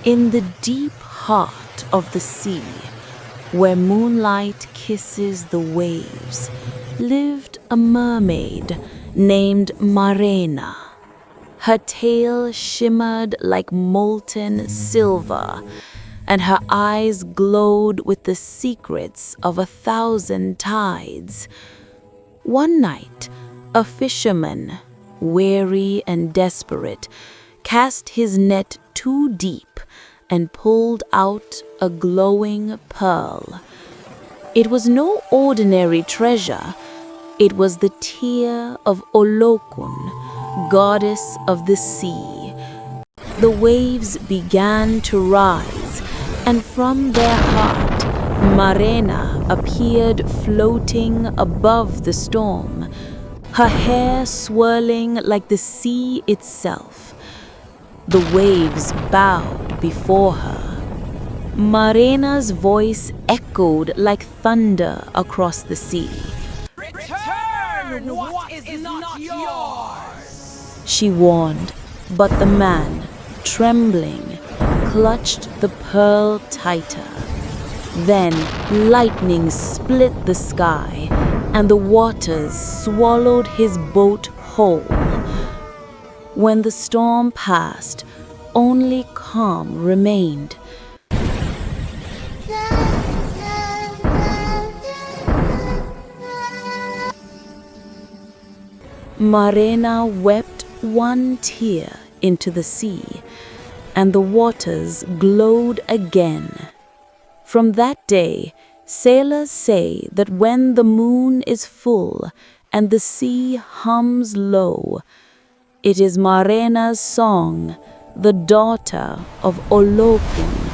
In the deep heart of the sea, where moonlight kisses the waves, lived a mermaid named Marena. Her tail shimmered like molten silver, and her eyes glowed with the secrets of 1,000 tides. One night, a fisherman, weary and desperate, cast his net too deep and pulled out a glowing pearl. It was no ordinary treasure. It was the tear of Olokun, goddess of the sea. The waves began to rise, and from their heart, Marena appeared floating above the storm, her hair swirling like the sea itself. The waves bowed before her. Marena's voice echoed like thunder across the sea. Return what is not yours! She warned, but the man, trembling, clutched the pearl tighter. Then lightning split the sky, and the waters swallowed his boat whole. When the storm passed, only calm remained. Marena wept one tear into the sea, and the waters glowed again. From that day, sailors say that when the moon is full and the sea hums low, it is Marena's song, the daughter of Olokun,